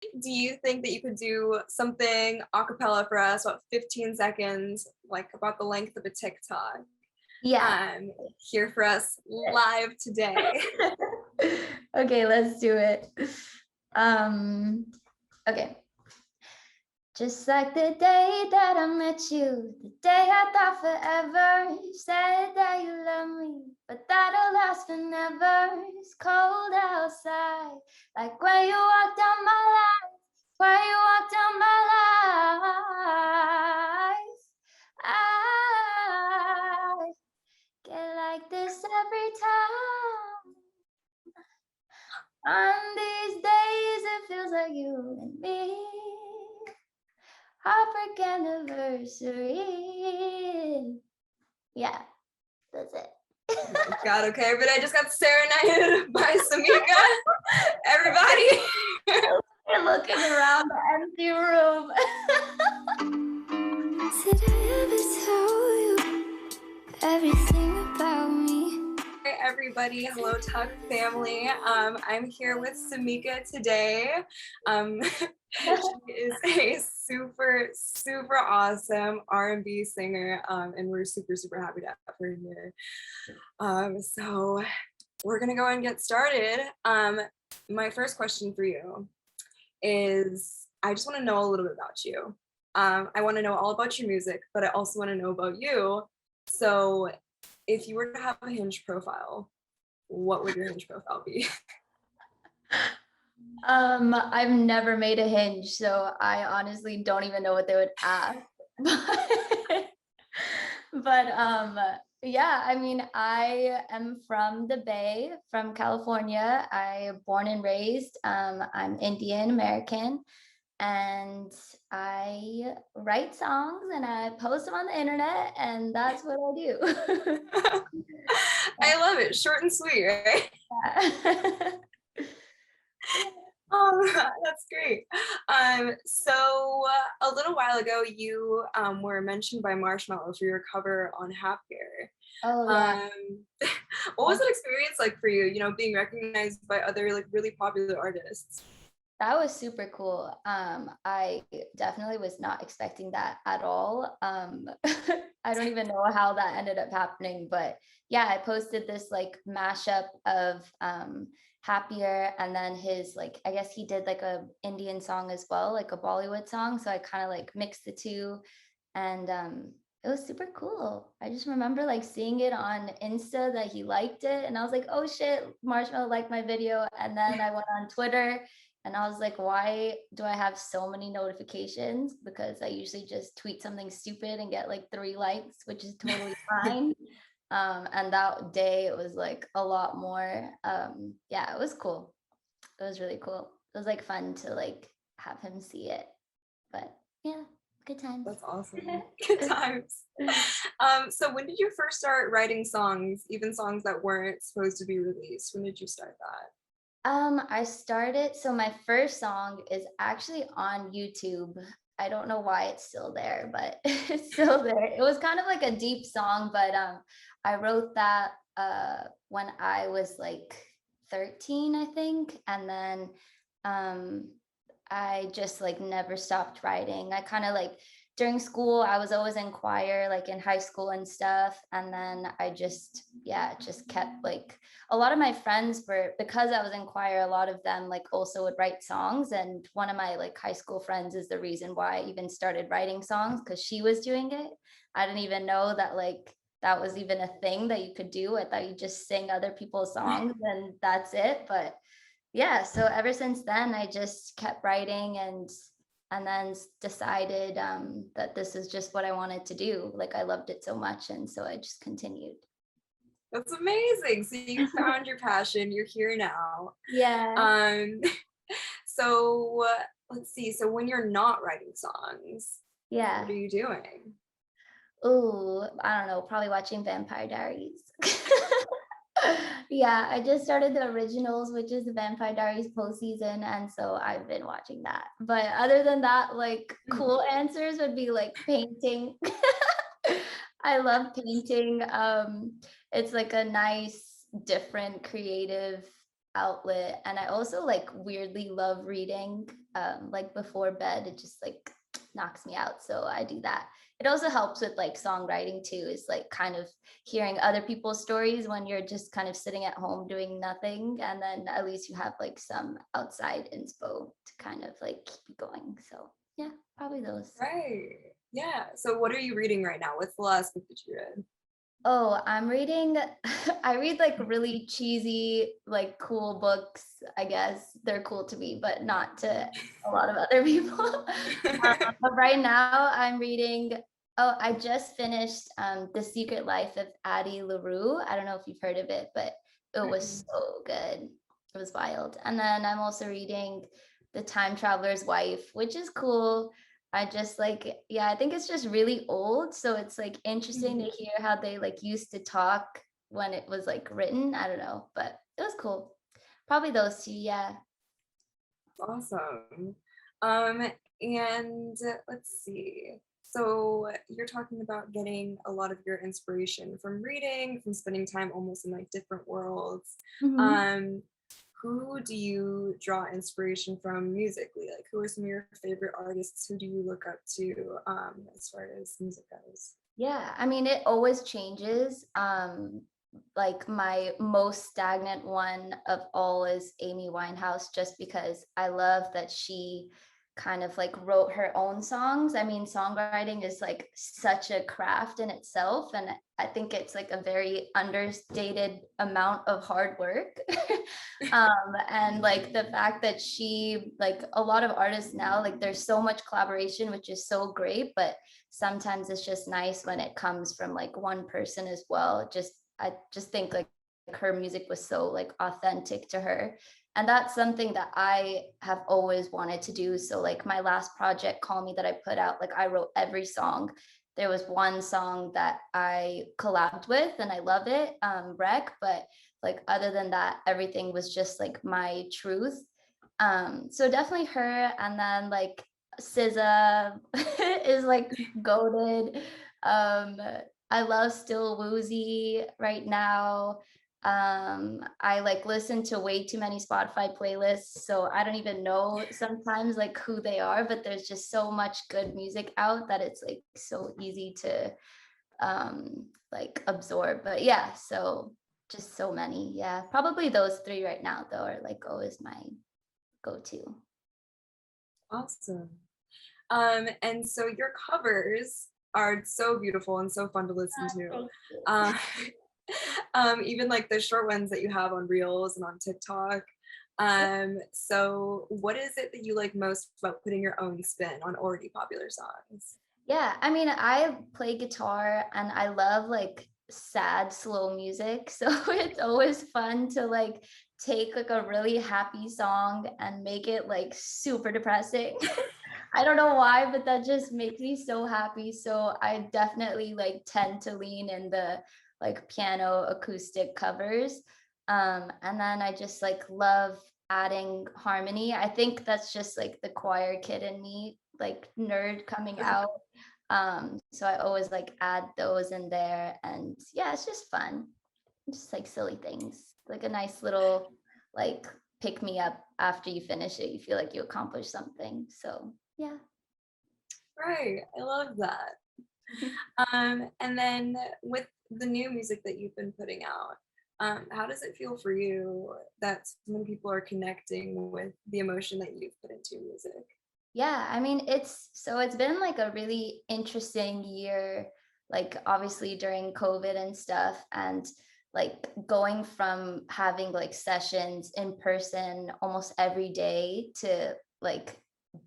Do you think that you could do something a cappella for us, about 15 seconds, like about the length of a TikTok? Yeah. Here for us live today. Okay, let's do it. Okay. Just like the day that I met you, the day I thought forever. You said that you love me, but that'll last forever. It's cold outside, like when you walked down my life, when you walked down my life. I get like this every time. On these days, it feels like you and me. Heartbreak anniversary. Yeah, that's it. God, okay, but I just got serenaded by Samica. Everybody. You're looking around the empty room. Did I ever tell you everything about me? Hi, everybody. Hello, Tuck family. I'm here with Samica today. She is a super, super awesome R&B singer, and we're super, super happy to have her here. So we're gonna go and get started. My first question for you is, I just want to know a little bit about you. I want to know all about your music, but I also want to know about you. So if you were to have a Hinge profile, what would your Hinge profile be? I've never made a Hinge, so I honestly don't even know what they would ask. But yeah, I mean, I am from the Bay, from California. I born and raised. I'm Indian American, and I write songs and I post them on the internet, and that's what I do. I love it. Short and sweet, right? Yeah. Oh, that's great. So a little while ago, you were mentioned by Marshmallow for your cover on Happier. Oh yeah. What was that experience like for you? You know, being recognized by other like really popular artists. That was super cool. I definitely was not expecting that at all. I don't even know how that ended up happening, but yeah, I posted this like mashup of Happier and then his like I guess he did like a Indian song as well, like a Bollywood song. So I kind of like mixed the two and it was super cool. I just remember like seeing it on Insta that he liked it and I was like, "Oh shit, Marshmallow liked my video." And then I went on Twitter and I was like, why do I have so many notifications? Because I usually just tweet something stupid and get like 3 likes, which is totally fine. And that day it was like a lot more. Yeah, it was cool. It was really cool. It was like fun to like have him see it. But yeah, good times. That's awesome. Good times. So when did you first start writing songs, even songs that weren't supposed to be released? When did you start that? I started, so my first song is actually on YouTube. I don't know why it's still there, but it's still there. It was kind of like a deep song, but I wrote that when I was like 13, I think, and then um I just like never stopped writing. I kind of like during school, I was always in choir, like in high school and stuff. And then I just, yeah, just kept like a lot of my friends were, because I was in choir, a lot of them like also would write songs. And one of my like high school friends is the reason why I even started writing songs because she was doing it. I didn't even know that like that was even a thing that you could do. I thought you just sing other people's songs and that's it. But yeah, so ever since then I just kept writing and then decided that this is just what I wanted to do. Like I loved it so much and so I just continued. That's amazing. So you found your passion. You're here now. Yeah. Um, so let's see. So when you're not writing songs, what Yeah. are you doing? Oh, I don't know, probably watching Vampire Diaries. Yeah, I just started the originals, which is the Vampire Diaries postseason, and so I've been watching that. But other than that, like cool answers would be like painting. I love painting. It's like a nice, different, creative outlet, and I also like weirdly love reading. like before bed. It just like knocks me out. So I do that. It also helps with like songwriting too, is like kind of hearing other people's stories when you're just kind of sitting at home doing nothing. And then at least you have like some outside inspo to kind of like keep you going. So yeah, probably those. Right. Yeah. So what are you reading right now? What's the last book that you read? Oh, I'm reading, I read like really cheesy, like cool books. I guess they're cool to me, but not to a lot of other people. But right now I'm reading, oh, I just finished The Secret Life of Addie LaRue. I don't know if you've heard of it, but it was Mm-mm. so good. It was wild. And then I'm also reading The Time Traveler's Wife, which is cool. I just like, yeah, I think it's just really old. So it's like interesting to Mhm. hear how they like used to talk when it was like written. I don't know, but it was cool. Probably those two, yeah. Awesome. And let's see. So you're talking about getting a lot of your inspiration from reading, from spending time almost in like different worlds. Mhm. Um, who do you draw inspiration from musically? Like, who are some of your favorite artists? Who do you look up to as far as music goes? Yeah, I mean, it always changes. Like my most stagnant one of all is Amy Winehouse, just because I love that she kind of like wrote her own songs. I mean, songwriting is like such a craft in itself, and I think it's like a very understated amount of hard work. And like the fact that she, like a lot of artists now, like there's so much collaboration, which is so great, but sometimes it's just nice when it comes from like one person as well. Just I just think like her music was so like authentic to her. And that's something that I have always wanted to do. So like my last project, Call Me, that I put out, like I wrote every song. There was one song that I collabed with and I love it, Wreck, but like other than that, everything was just like my truth. So definitely her, and then like SZA is like goaded. Um, I love Still Woozy right now. I like listen to way too many Spotify playlists, so I don't even know sometimes like who they are, but there's just so much good music out that it's like so easy to like absorb. But yeah, so just so many. Yeah, probably those three right now though are like always my go-to. Awesome. And so your covers are so beautiful and so fun to listen to. Thank you. Uh, even like the short ones that you have on Reels and on TikTok. So what is it that you like most about putting your own spin on already popular songs? Yeah, I mean, I play guitar and I love like sad, slow music. So it's always fun to like take like a really happy song and make it like super depressing. I don't know why, but that just makes me so happy. So I definitely like tend to lean in the like piano acoustic covers. And then I just like love adding harmony. I think that's just like the choir kid in me, like nerd coming out. So I always like add those in there, and yeah, it's just fun. Just like silly things. Like a nice little like pick me up after you finish it. You feel like you accomplished something. So yeah. Right, I love that. And then with the new music that you've been putting out, how does it feel for you that so many people are connecting with the emotion that you've put into your music? Yeah, I mean, it's been like a really interesting year, like obviously during COVID and stuff, and like going from having like sessions in person almost every day to like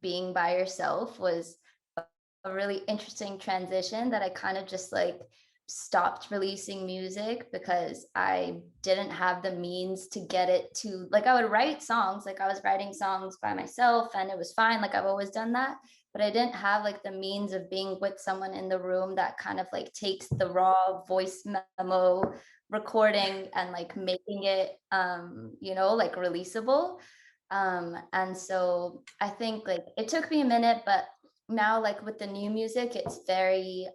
being by yourself was a really interesting transition that I kind of just like stopped releasing music because I didn't have the means to get it to, like I would write songs, like I was writing songs by myself and it was fine, like I've always done that, but I didn't have like the means of being with someone in the room that kind of like takes the raw voice memo recording and like making it like releasable. And so I think like it took me a minute, but now like with the new music it's very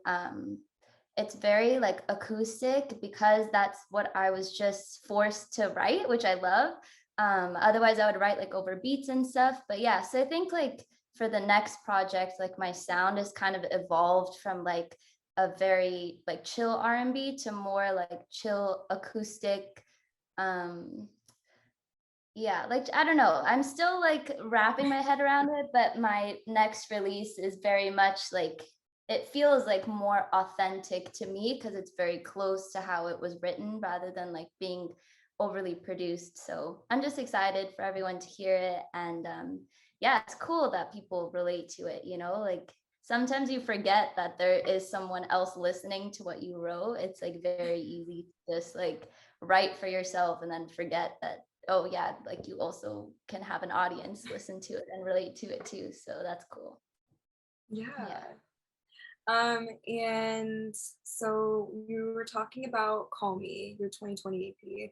like acoustic because that's what I was just forced to write, which I love. Otherwise I would write like over beats and stuff. But yeah, so I think like for the next project, like my sound is kind of evolved from like a very like chill R&B to more like chill acoustic. um yeah, like I don't know, I'm still like wrapping my head around it, but my next release is very much like, it feels like more authentic to me because it's very close to how it was written rather than like being overly produced. So I'm just excited for everyone to hear it. And yeah, it's cool that people relate to it, you know, like sometimes you forget that there is someone else listening to what you wrote. It's like very easy to just like write for yourself and then forget that, oh yeah, like you also can have an audience listen to it and relate to it too. So that's cool. Yeah. Yeah. And so you were talking about Call Me, your 2020 EP.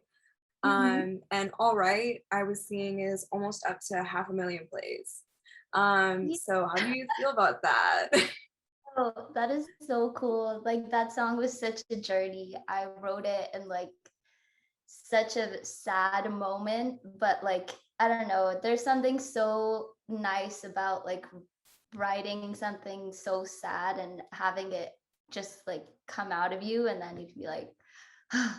Hmm. And All Right, I was seeing is almost up to 500,000 plays. Yeah. So how do you feel about that? Oh, that is so cool. Like that song was such a journey. I wrote it in like such a sad moment, but like I don't know, there's something so nice about like writing something so sad and having it just like come out of you, and then you can be like,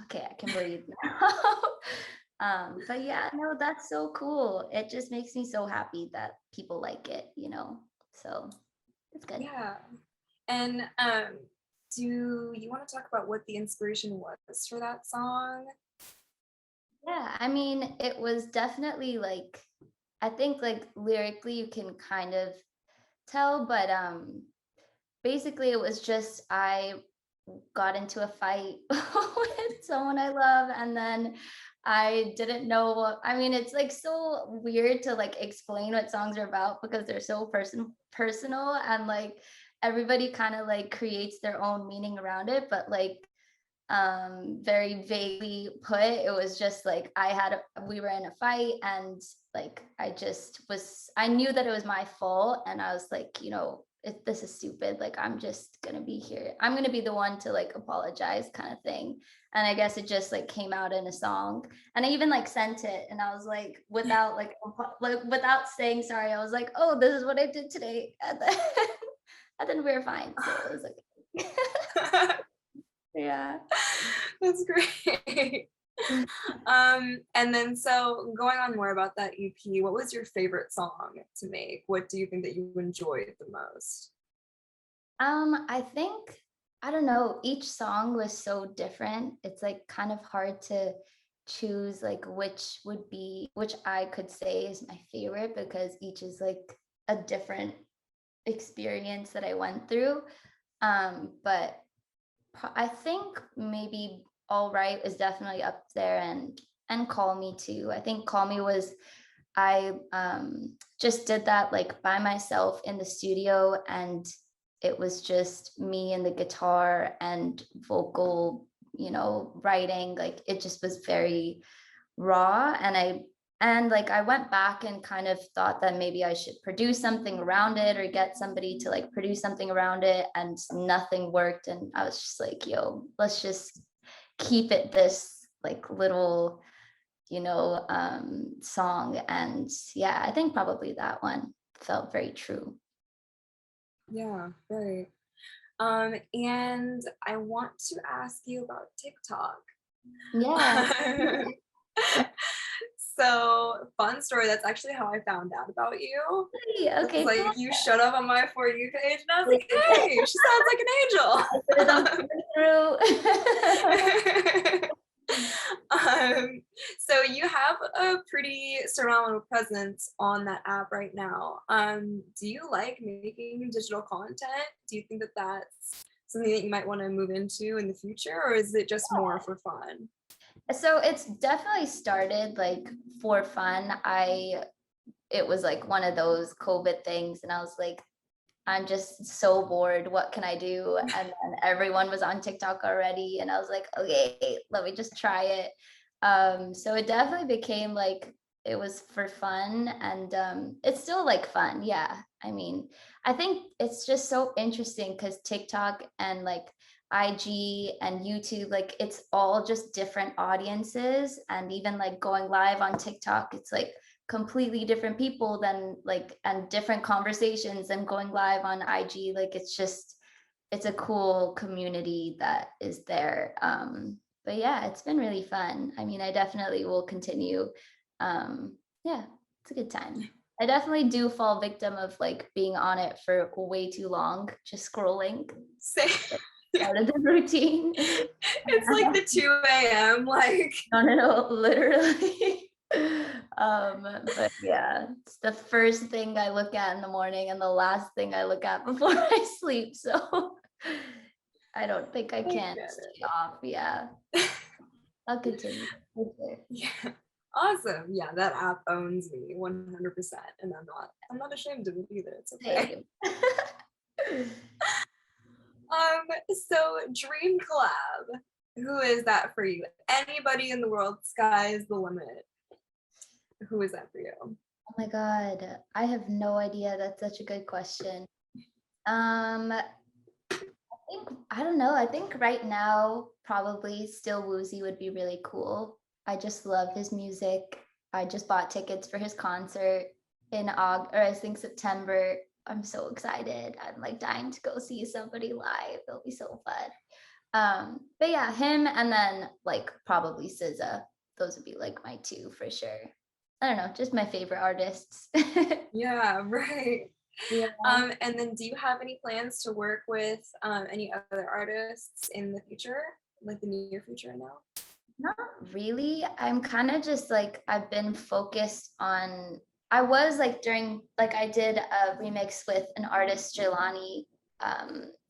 okay, I can breathe now. But yeah, no, that's so cool. It just makes me so happy that people like it, you know. So it's good. Yeah. And do you want to talk about what the inspiration was for that song? Yeah, I mean, it was definitely like, I think like lyrically you can kind of tell, but basically it was just I got into a fight with someone I love, and then I didn't know what, I mean, it's like so weird to like explain what songs are about because they're so personal, and like everybody kind of like creates their own meaning around it, but like very vaguely put, it was just like we were in a fight, and like I knew that it was my fault, and I was like, you know, this is stupid, like I'm just gonna be here, I'm gonna be the one to like apologize kind of thing. And I guess it just like came out in a song, and I even like sent it, and I was like, without like without saying sorry, I was like, oh, this is what I did today, and then and then we were fine, so it was like yeah. That's great. And then so going on more about that EP, what was your favorite song to make? What do you think that you enjoyed the most? I think, I don't know, each song was so different. It's like kind of hard to choose like which I could say is my favorite because each is like a different experience that I went through. But I think maybe All Right is definitely up there, and Call Me too. I think Call Me was, I just did that like by myself in the studio, and it was just me and the guitar and vocal, you know, writing. Like it just was very raw, and like I went back and kind of thought that maybe I should produce something around it or get somebody to like produce something around it, and nothing worked, and I was just like, yo, let's just keep it this like little, you know, song. And yeah, I think probably that one felt very true. Yeah, right. And I want to ask you about TikTok. Yeah. So, fun story, that's actually how I found out about you. Hey, It's okay, like cool. you showed up on my For You page, and I was like, hey, she Algorithm sounds coming through. like an angel. So you have a pretty surrounding presence on that app right now. Do you like making digital content? Do you think that that's something that you might want to move into in the future, or is it just more for fun? So it's definitely started like for fun. It was like one of those COVID things, and I was like, I'm just so bored. What can I do? And then everyone was on TikTok already, and I was like, okay, let me just try it. So it definitely became like, it was for fun, and it's still like fun. Yeah. I mean, I think it's just so interesting because TikTok and like IG and YouTube, like it's all just different audiences. And even like going live on TikTok, it's like completely different people than like, and different conversations than going live on IG. Like it's a cool community that is there. But yeah, it's been really fun. I mean, I definitely will continue. Yeah, it's a good time. I definitely do fall victim of like being on it for way too long, just scrolling. Same. Part of the routine. It's like the 2 a.m. like. No, literally. But yeah, it's the first thing I look at in the morning and the last thing I look at before I sleep. So I don't think I can stay off. Yeah, I'll continue. Okay. Yeah. Awesome. Yeah, that app owns me 100%. And I'm not ashamed of it either. It's okay. So dream collab. Who is that for you? Anybody in the world, sky is the limit. Who is that for you? Oh my God, I have no idea. That's such a good question. I don't know. I think right now, probably Still Woozy would be really cool. I just love his music. I just bought tickets for his concert in August, or I think September. I'm so excited. I'm like dying to go see somebody live. It'll be so fun. But yeah, him and then like probably SZA. Those would be like my two for sure. I don't know, just my favorite artists. Yeah, right. Yeah. And then do you have any plans to work with any other artists in the future, like the near future now? Not really. I'm kind of just like, I've been focused on, I was like during, like I did a remix with an artist, Jelani,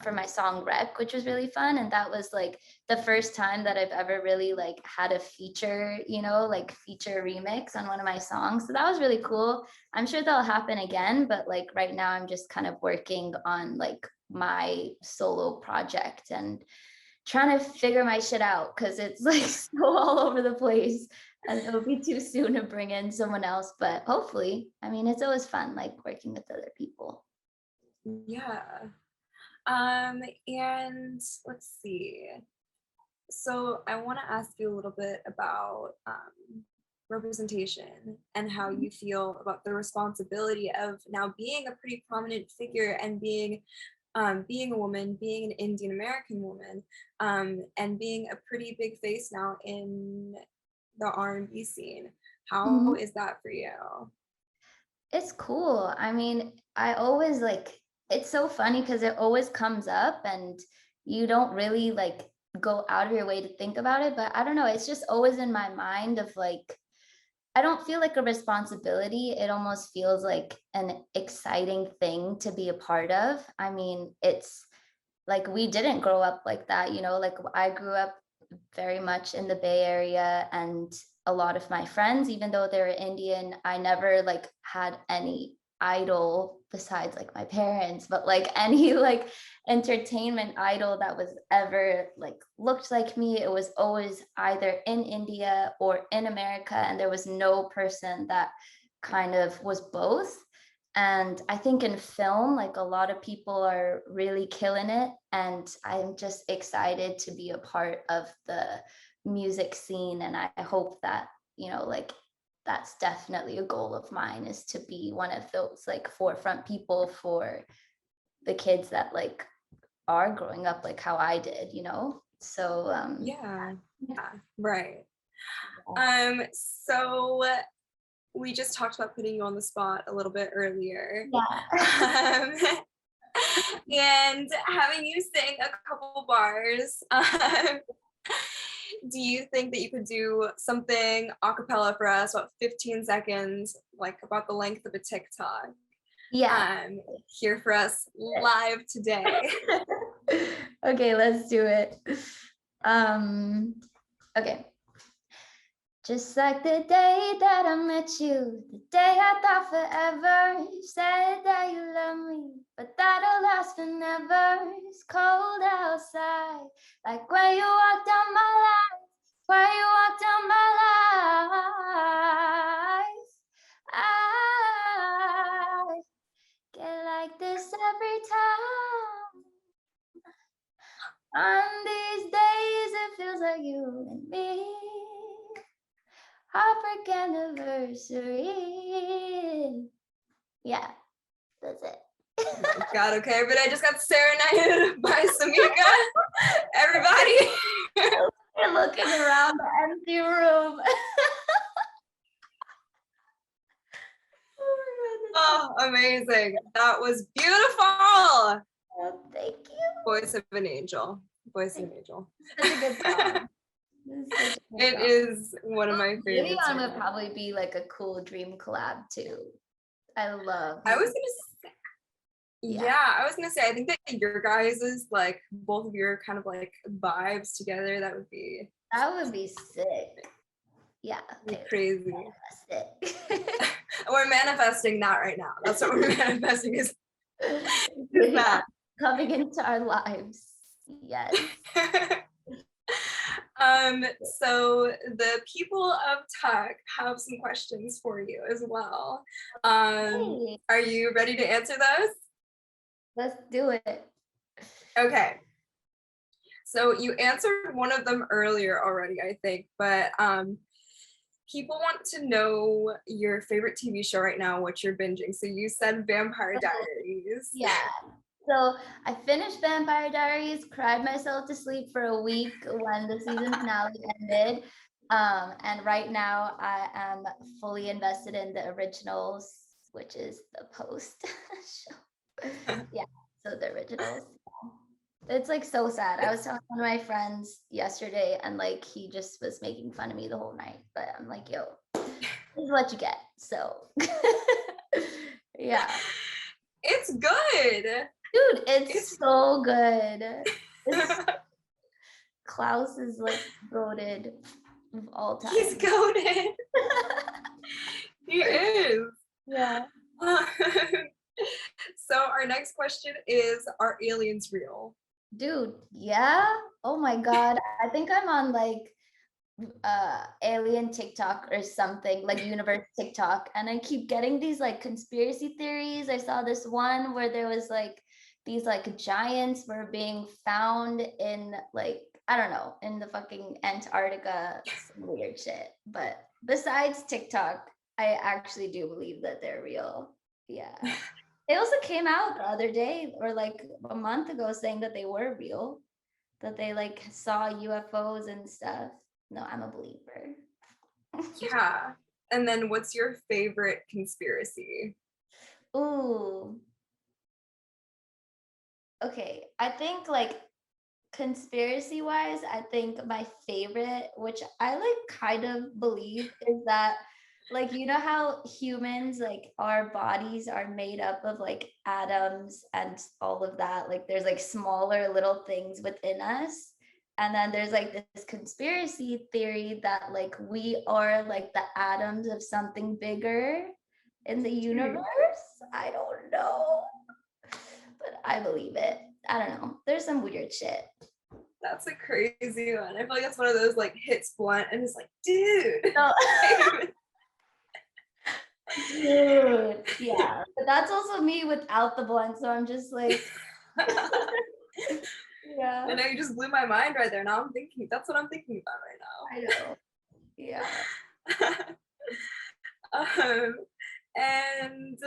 for my song Rec, which was really fun. And that was like the first time that I've ever really like had a feature, like feature remix on one of my songs. So that was really cool. I'm sure that'll happen again, but like right now I'm just kind of working on like my solo project and trying to figure my shit out because it's like so all over the place and it'll be too soon to bring in someone else. But hopefully, I mean, it's always fun like working with other people. Yeah. And let's see. So I want to ask you a little bit about representation and how you feel about the responsibility of now being a pretty prominent figure and being a woman, being an Indian American woman, and being a pretty big face now in the R&B scene. How Mhm. is that for you? It's cool. I mean, I always like, it's so funny because it always comes up and you don't really like go out of your way to think about it. But I don't know, it's just always in my mind of like, I don't feel like a responsibility. It almost feels like an exciting thing to be a part of. I mean, it's like we didn't grow up like that, like I grew up very much in the Bay Area, and a lot of my friends, even though they're Indian, I never like had any idol besides like my parents, but like any like entertainment idol that was ever like looked like me, it was always either in India or in America, and there was no person that kind of was both. And I think in film, like a lot of people are really killing it. And I'm just excited to be a part of the music scene. And I hope that, like that's definitely a goal of mine, is to be one of those like forefront people for the kids that like are growing up like how I did, So Yeah, yeah. yeah, right. So we just talked about putting you on the spot a little bit earlier. Um, and having you sing a couple bars. Do you think that you could do something a cappella for us, about 15 seconds, like about the length of a TikTok? Yeah. Here for us live today. Okay, let's do it. Okay. Just like the day that I met you, the day I thought forever. You said that you love me, but that'll last forever. It's cold outside, like when you walked down my life, when you walked down my life. I get like this every time. On these days, it feels like you and me. Heartbreak anniversary. Yeah, that's it. God, okay, but I just got serenaded by Samica. Everybody. You're looking around the empty room. Oh, amazing. That was beautiful. Oh, thank you. Voice of an angel. Voice of an angel. Such a good song. It is one of my favorites. Gideon would probably be like a cool dream collab too. I love. I was gonna say, yeah, I was gonna say, I think that your guys' like both of your kind of like vibes together, that would be sick. Yeah. Okay. Crazy. Manifest We're manifesting that right now. That's what we're manifesting is that coming into our lives. Yes. So the people of Tuck have some questions for you as well. Are you ready to answer those? Let's do it. Okay. So you answered one of them earlier already, I think, but people want to know your favorite TV show right now, what you're binging. So you said Vampire Diaries. Yeah. So I finished Vampire Diaries, cried myself to sleep for a week when the season finale ended. And right now I am fully invested in the originals, which is the Post show. Yeah, so the originals. It's like so sad. I was talking to one of my friends yesterday and like he just was making fun of me the whole night. But I'm like, yo, this is what you get. So yeah. It's good. Dude, it's so good. Klaus is like goated of all time. He's goated. He is. Yeah. So our next question is, are aliens real? Dude, yeah. Oh my God. I think I'm on like alien TikTok or something, like universe TikTok, and I keep getting these like conspiracy theories. I saw this one where there was like these like giants were being found in like, I don't know, in the fucking Antarctica, some weird shit. But besides TikTok, I actually do believe that they're real. Yeah. It also came out the other day or like a month ago saying that they were real, that they like saw UFOs and stuff. No, I'm a believer. Yeah. And then what's your favorite conspiracy? Ooh. Okay, I think like conspiracy wise, I think my favorite, which I like kind of believe, is that like you know how humans like our bodies are made up of like atoms and all of that, like there's like smaller little things within us, and then there's like this conspiracy theory that like we are like the atoms of something bigger in the universe. I don't know, but I believe it. I don't know, there's some weird shit. That's a crazy one. I feel like that's one of those like hits blunt and it's like, dude. No. Dude, yeah, but that's also me without the blunt, so I'm just like yeah. I know you just blew my mind right there. Now I'm thinking, that's what I'm thinking about I know. Yeah. right now. And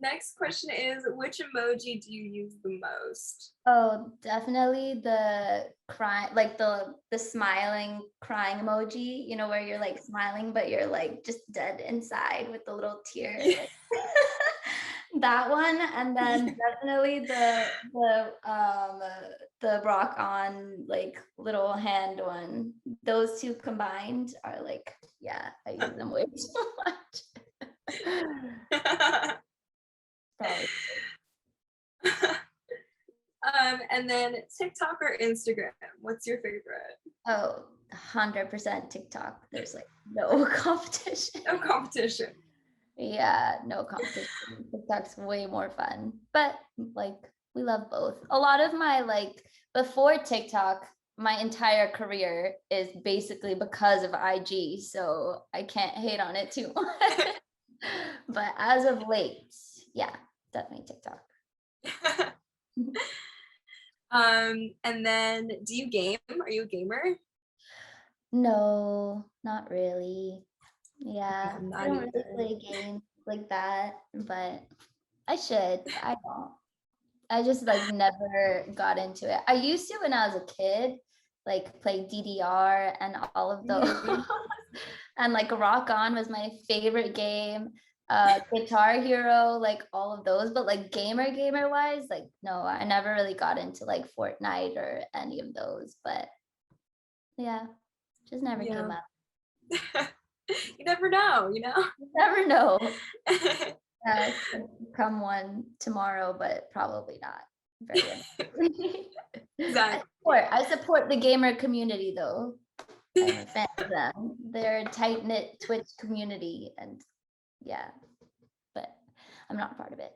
next question is, which emoji do you use the most? Oh, definitely the cry, like the smiling crying emoji, you know, where you're like smiling but you're like just dead inside with the little tear. Yeah. That one, and then definitely the rock on like little hand one. Those two combined are like, yeah, I use them way too much. And then TikTok or Instagram, what's your favorite? Oh, 100% TikTok. There's like no competition. No competition. Yeah, no competition. TikTok's way more fun, but like we love both. A lot of my like before TikTok, my entire career is basically because of IG, so I can't hate on it too much. But as of late, yeah, definitely TikTok. And then do you game? Are you a gamer? No, not really. Yeah, I'm I not don't really either. play games like that, but I should. I don't. I just like never got into it. I used to when I was a kid, like play DDR and all of those. Mhm. And like Rock On was my favorite game. Guitar Hero, like all of those, but like gamer wise, like no, I never really got into like Fortnite or any of those, but yeah, just never came Yeah. up. You never know, you know? You never know. Could come one tomorrow, but probably not. Very unlikely. Exactly. I support the gamer community though. I'm a fan of them. They're a tight knit Twitch community, and yeah, but I'm not part of it.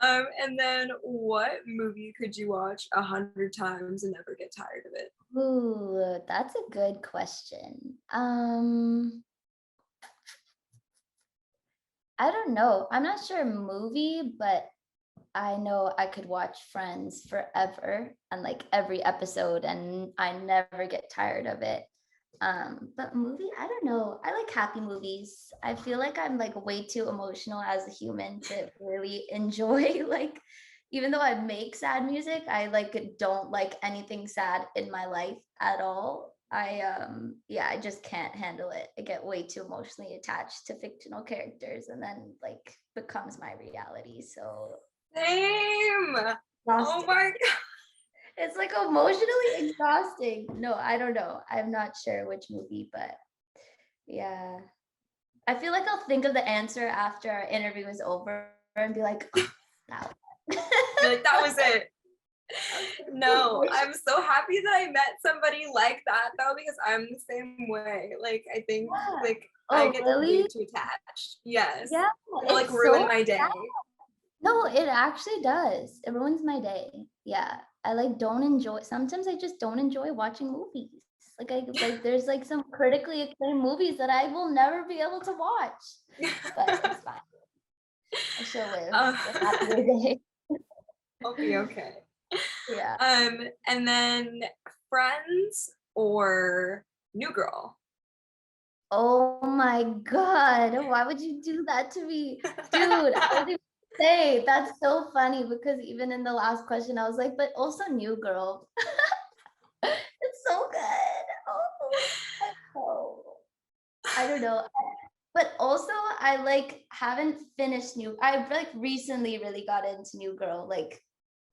And then what movie could you watch 100 times and never get tired of it? Ooh, that's a good question. I don't know. I'm not sure movie, but I know I could watch Friends forever and like every episode, and I never get tired of it. But movie, I don't know. I like happy movies. I feel like I'm like way too emotional as a human to really enjoy like even though I make sad music, I like don't like anything sad in my life at all. Yeah, I just can't handle it. I get way too emotionally attached to fictional characters and then like becomes my reality. So Same. Oh exhausting. my It's like emotionally exhausting. No, I don't know. I'm not sure which movie, but yeah. I feel like I'll think of the answer after our interview is over and be like, oh, that one. You're like, that was it. No, Emotional. I'm so happy that I met somebody like that though, because I'm the same way. Like, I think Yeah. like I Oh, get way really? too attached. Yes. Yeah, It'll like it's ruin so my sad. day. No, it actually does. It ruins my day. Yeah. I like don't enjoy sometimes I just don't enjoy watching movies. Like there's like some critically acclaimed movies that I will never be able to watch. But it's fine. I shall live uh, a happier day. I'll be okay. Yeah. And then Friends or New Girl? Oh my God. Why would you do that to me? Dude, I was even say that's so funny because even in the last question, I was like, but also New Girl. It's so good. Oh, I don't know. But also I like haven't finished I've like recently really got into New Girl, like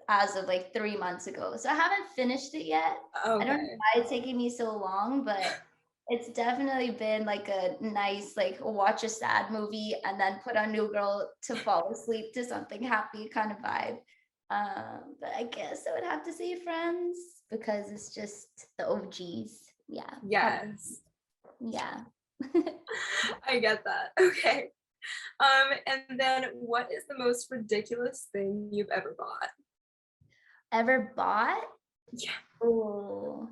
as of like 3 months ago. So I haven't finished it yet. I don't know Okay. why it's taking me so long, but it's definitely been like a nice, like watch a sad movie and then put on New Girl to fall asleep to something happy kind of vibe. But I guess I would have to say Friends because it's just the OGs. Yeah, probably. Yes. Yeah. I get that. Okay. And then what is the most ridiculous thing you've ever bought? Ever bought? Yeah. Oh,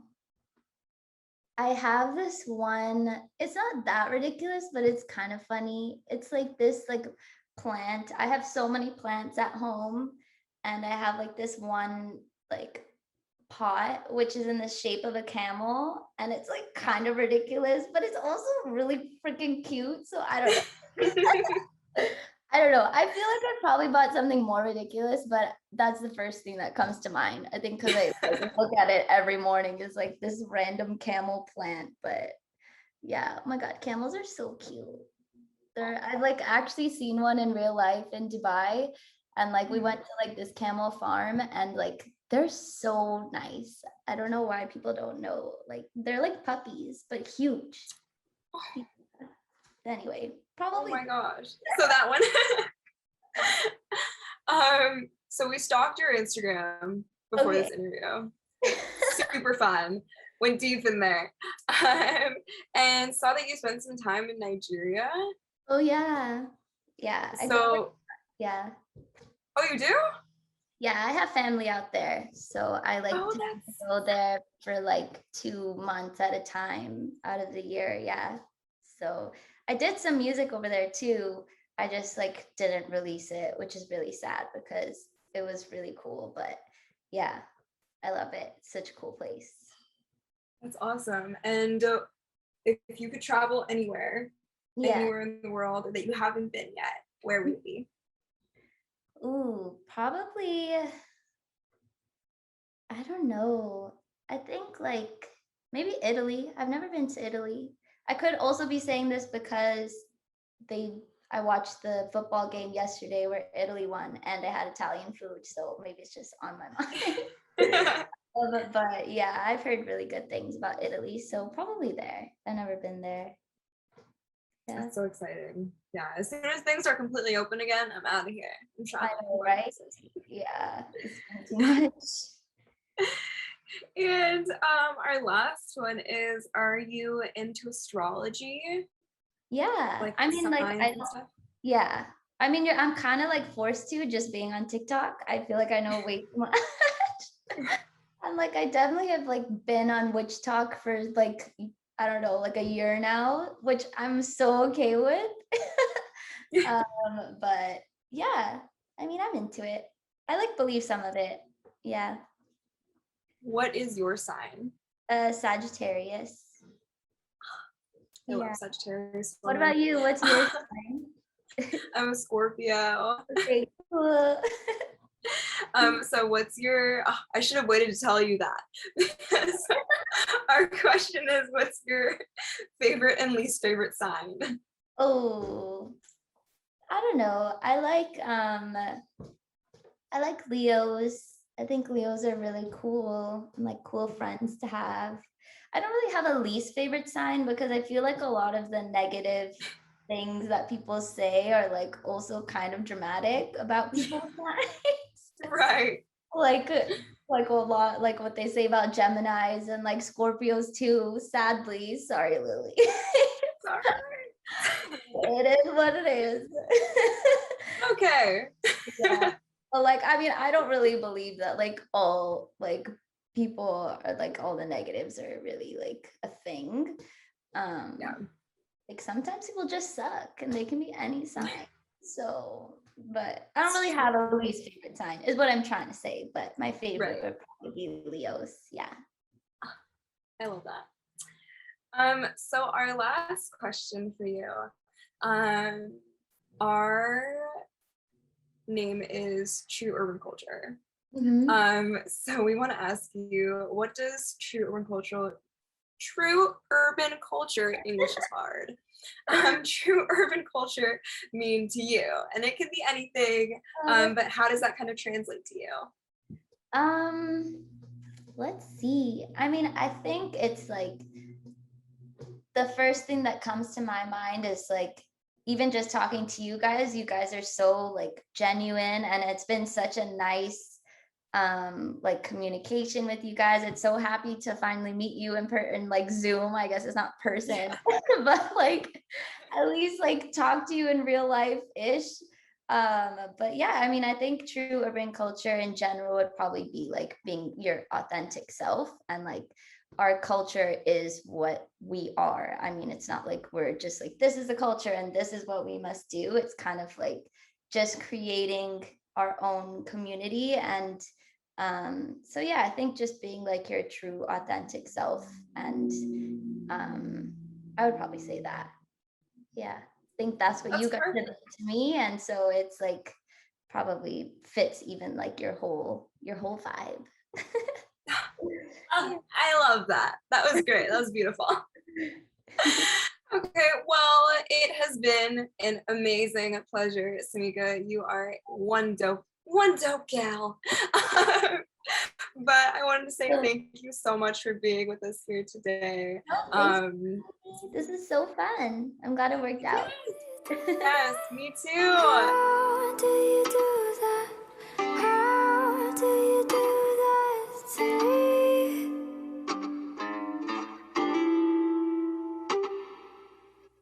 I have this one. It's not that ridiculous, but it's kind of funny. It's like this like plant. I have so many plants at home, and I have like this one like pot which is in the shape of a camel, and it's like kind of ridiculous, but it's also really freaking cute. So I don't know. I don't know. I feel like I probably bought something more ridiculous, but that's the first thing that comes to mind. I think because I like, look at it every morning is like this random camel plant. But yeah, oh my God, camels are so cute. I've like actually seen one in real life in Dubai. And like we went to like this camel farm and like they're so nice. I don't know why people don't know. Like they're like puppies, but huge. Anyway, Oh probably my gosh. So that one. So we stalked your Instagram before okay. this interview. Super fun. Went deep in there. And saw that you spent some time in Nigeria. Oh yeah. Yeah. I did like So, yeah. oh, you do? Yeah, I have family out there. So I like Oh, to that's go there for like 2 months at a time out of the year. Yeah. So I did some music over there too. I just like didn't release it, which is really sad because it was really cool. But yeah, I love it. It's such a cool place. That's awesome. And if you could travel anywhere, Yeah. anywhere in the world that you haven't been yet, where would it be? Ooh, probably, I don't know. I think like maybe Italy. I've never been to Italy. I could also be saying this because they I watched the football game yesterday where Italy won and they had Italian food, so maybe it's just on my mind. But yeah, I've heard really good things about Italy, so probably there. I've never been there. Yeah. That's so exciting. Yeah, as soon as things are completely open again, I'm out of here. I'm I traveling. know, right? Yeah, it's been too much. And our last one is, are you into astrology? Yeah, Like I mean, like, signs and stuff? yeah. I mean, I'm kind of like forced to just being on TikTok. I feel like I know way too much. I'm like, I definitely have like been on Witch Talk for like, I don't know, like a year now, which I'm so okay with. But yeah, I mean, I'm into it. I like believe some of it. Yeah. What is your sign? Sagittarius. I Yeah. love Sagittarius. What about you? What's your sign? I'm a Scorpio. Okay, cool. So what's your, I should have waited to tell you that. Because our question is, what's your favorite and least favorite sign? Oh, I don't know. I like Leos. I think Leos are really cool and like cool friends to have. I don't really have a least favorite sign because I feel like a lot of the negative things that people say are like also kind of dramatic about people's signs. Right. like like a lot like what they say about Geminis and like Scorpios too, sadly. Sorry, Lily. Sorry. It is what it is. Okay. Yeah. But like, I mean, I don't really believe that like all like people are like all the negatives are really like a thing. Yeah. Like sometimes people just suck and they can be any sign. So, but I don't really have a least favorite sign, is what I'm trying to say. But my favorite Right. would probably be Leos. Yeah. I love that. So our last question for you. Our name is True Urban Culture. Mm-hmm. So we want to ask you, what does true urban culture, English is hard. True urban culture mean to you? And it can be anything, but how does that kind of translate to you? Let's see. I mean, I think it's like the first thing that comes to my mind is like even just talking to you guys are so like genuine, and it's been such a nice like communication with you guys. It's so happy to finally meet you in like Zoom. I guess it's not person, but like at least like talk to you in real life ish. But yeah, I mean, I think true urban culture in general would probably be like being your authentic self, and like our culture is what we are. I mean, it's not like we're just like this is the culture and this is what we must do. It's kind of like just creating our own community. And so yeah, I think just being like your true authentic self. And I would probably say that. Yeah, I think that's what you guys have done to me, and so it's like probably fits even like your whole vibe. I love that. That was great. That was beautiful. Okay, well, it has been an amazing pleasure, Samica. You are one dope gal. But I wanted to say thank you so much for being with us here today. This is so fun. I'm glad it worked out. Yes, me too.